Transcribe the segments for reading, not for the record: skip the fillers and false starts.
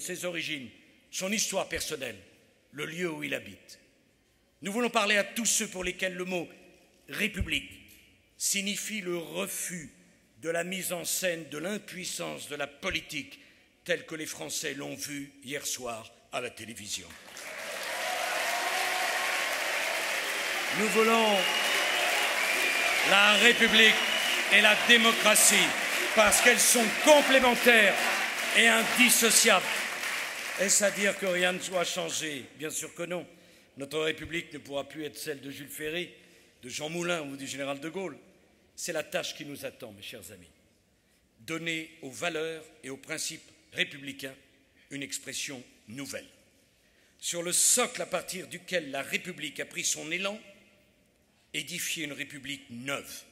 ses origines, son histoire personnelle, le lieu où il habite. Nous voulons parler à tous ceux pour lesquels le mot « République » signifie le refus de la mise en scène de l'impuissance de la politique telle que les Français l'ont vue hier soir à la télévision. Nous voulons la République et la démocratie parce qu'elles sont complémentaires et indissociables. Est-ce à dire que rien ne soit changé? Bien sûr que non. Notre République ne pourra plus être celle de Jules Ferry, de Jean Moulin ou du général de Gaulle. C'est la tâche qui nous attend, mes chers amis. Donner aux valeurs et aux principes républicains une expression nouvelle. Sur le socle à partir duquel la République a pris son élan, édifier une République neuve,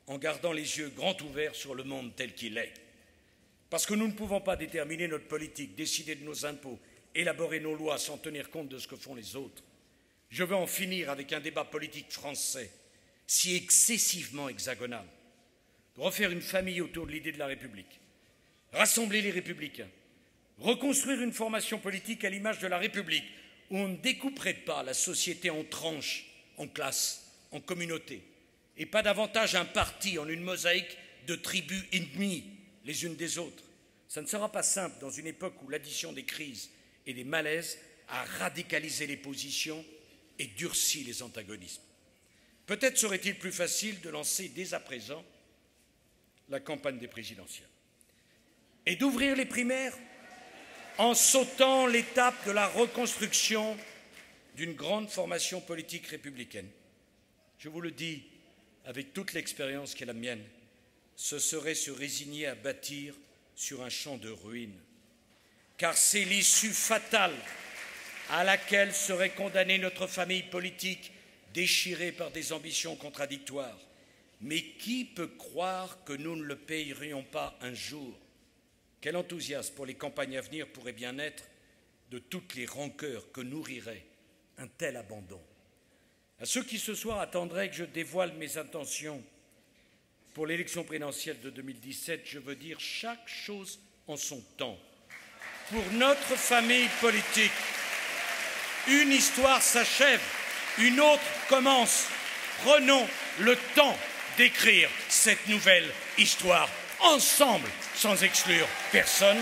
en gardant les yeux grands ouverts sur le monde tel qu'il est. Parce que nous ne pouvons pas déterminer notre politique, décider de nos impôts, élaborer nos lois sans tenir compte de ce que font les autres. Je veux en finir avec un débat politique français, si excessivement hexagonal, de refaire une famille autour de l'idée de la République, rassembler les républicains, reconstruire une formation politique à l'image de la République, où on ne découperait pas la société en tranches, en classes, en communautés, et pas davantage un parti en une mosaïque de tribus ennemies les unes des autres. Ça ne sera pas simple dans une époque où l'addition des crises et des malaises a radicalisé les positions et durci les antagonismes. Peut-être serait-il plus facile de lancer dès à présent la campagne des présidentielles et d'ouvrir les primaires en sautant l'étape de la reconstruction d'une grande formation politique républicaine. Je vous le dis avec toute l'expérience qui est la mienne, ce serait se résigner à bâtir sur un champ de ruines, car c'est l'issue fatale à laquelle serait condamnée notre famille politique déchirée par des ambitions contradictoires. Mais qui peut croire que nous ne le payerions pas un jour? Quel enthousiasme pour les campagnes à venir pourrait bien être de toutes les rancœurs que nourrirait un tel abandon. À ceux qui ce soir attendraient que je dévoile mes intentions pour l'élection présidentielle de 2017, je veux dire chaque chose en son temps. Pour notre famille politique, une histoire s'achève, une autre commence. Prenons le temps d'écrire cette nouvelle histoire ensemble, sans exclure personne.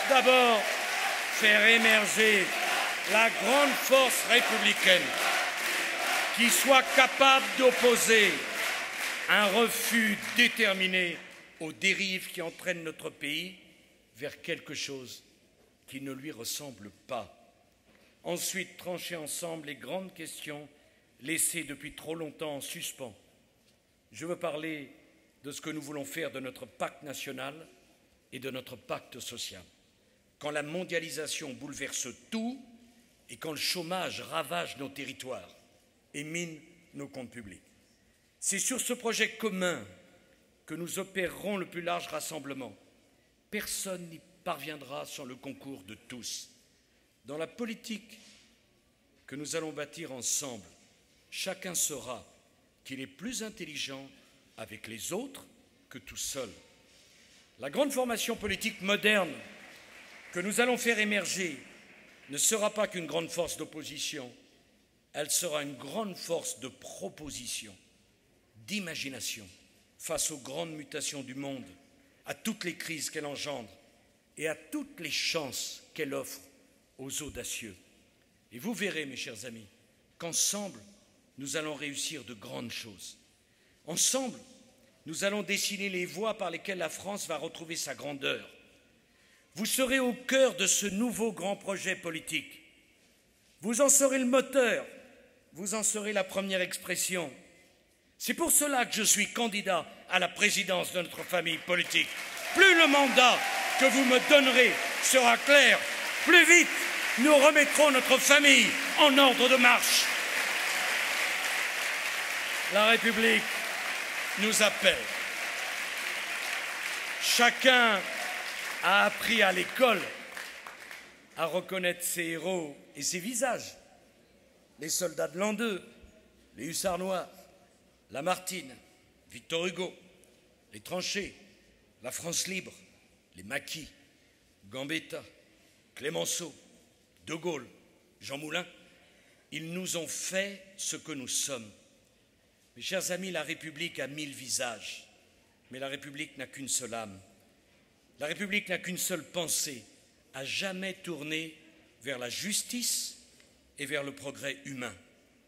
D'abord, faire émerger la grande force républicaine qui soit capable d'opposer un refus déterminé aux dérives qui entraînent notre pays vers quelque chose qui ne lui ressemble pas. Ensuite, trancher ensemble les grandes questions laissées depuis trop longtemps en suspens. Je veux parler de ce que nous voulons faire de notre pacte national et de notre pacte social. Quand la mondialisation bouleverse tout et quand le chômage ravage nos territoires et mine nos comptes publics. C'est sur ce projet commun que nous opérerons le plus large rassemblement. Personne n'y parviendra sans le concours de tous. Dans la politique que nous allons bâtir ensemble, chacun saura qu'il est plus intelligent avec les autres que tout seul. La grande formation politique moderne que nous allons faire émerger ne sera pas qu'une grande force d'opposition, elle sera une grande force de proposition, d'imagination face aux grandes mutations du monde, à toutes les crises qu'elle engendre et à toutes les chances qu'elle offre aux audacieux. Et vous verrez, mes chers amis, qu'ensemble, nous allons réussir de grandes choses. Ensemble, nous allons dessiner les voies par lesquelles la France va retrouver sa grandeur. Vous serez au cœur de ce nouveau grand projet politique. Vous en serez le moteur, vous en serez la première expression. C'est pour cela que je suis candidat à la présidence de notre famille politique. Plus le mandat que vous me donnerez sera clair, plus vite nous remettrons notre famille en ordre de marche. La République nous appelle. Chacun a appris à l'école à reconnaître ses héros et ses visages. Les soldats de l'an 2, les hussards noirs, Lamartine, Victor Hugo, les tranchées, la France libre, les maquis. Gambetta, Clémenceau, De Gaulle, Jean Moulin, ils nous ont fait ce que nous sommes. Mes chers amis, la République a 1000 visages, mais la République n'a qu'une seule âme. La République n'a qu'une seule pensée, à jamais tournée vers la justice et vers le progrès humain.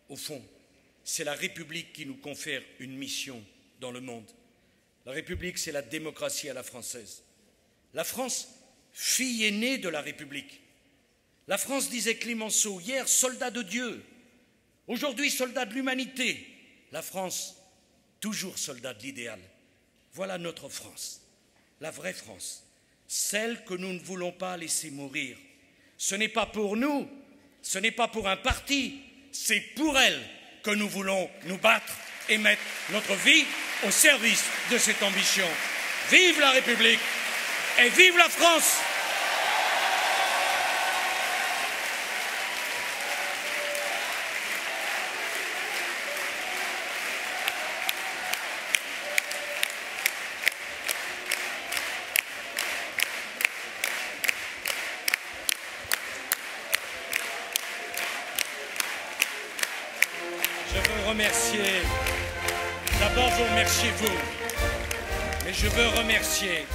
Au fond, c'est la République qui nous confère une mission dans le monde. La République, c'est la démocratie à la française. La France, fille aînée de la République. La France, disait Clémenceau, hier soldat de Dieu, aujourd'hui soldat de l'humanité. La France, toujours soldat de l'idéal. Voilà notre France, la vraie France, celle que nous ne voulons pas laisser mourir. Ce n'est pas pour nous, ce n'est pas pour un parti, c'est pour elle que nous voulons nous battre et mettre notre vie au service de cette ambition. Vive la République et vive la France! Je veux remercier, d'abord vous remercier vous, mais je veux remercier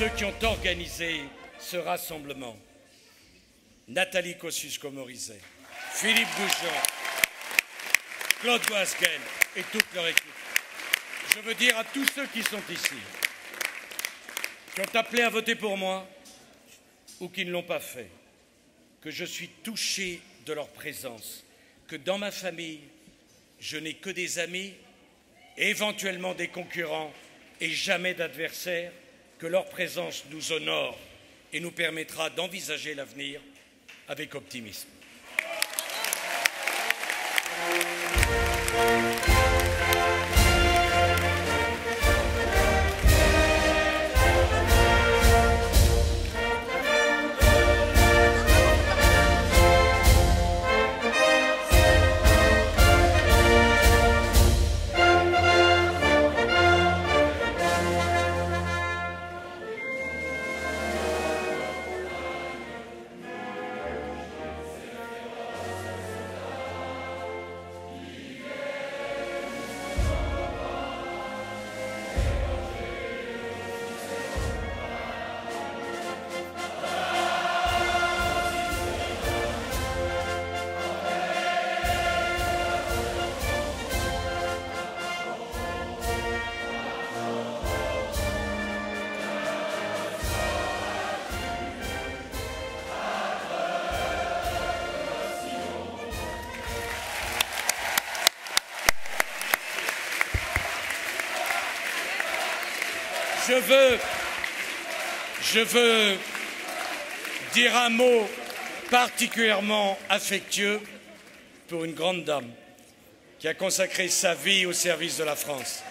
ceux qui ont organisé ce rassemblement. Nathalie Kosciusko-Morizet, Philippe Goujon, Claude Boasguel et toute leur équipe. Je veux dire à tous ceux qui sont ici, qui ont appelé à voter pour moi ou qui ne l'ont pas fait, que je suis touché de leur présence, que dans ma famille, je n'ai que des amis, éventuellement des concurrents et jamais d'adversaires, que leur présence nous honore et nous permettra d'envisager l'avenir avec optimisme. Je veux dire un mot particulièrement affectueux pour une grande dame qui a consacré sa vie au service de la France,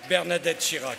Bernadette Chirac.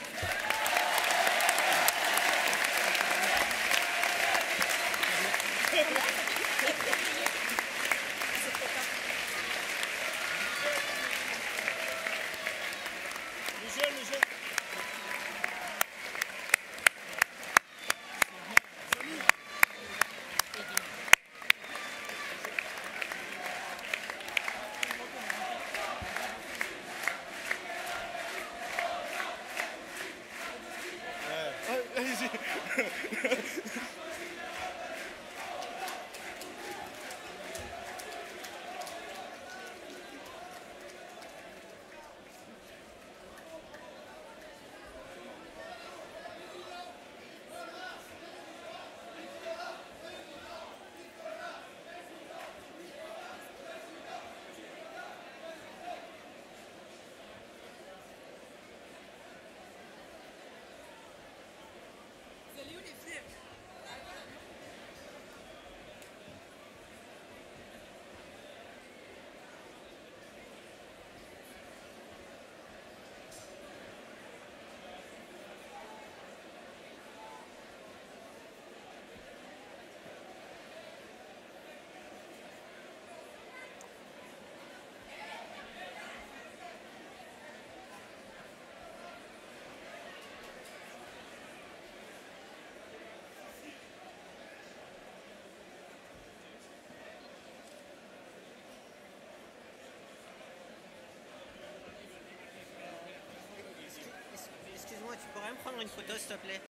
Tu pourrais me prendre une photo, s'il te plaît?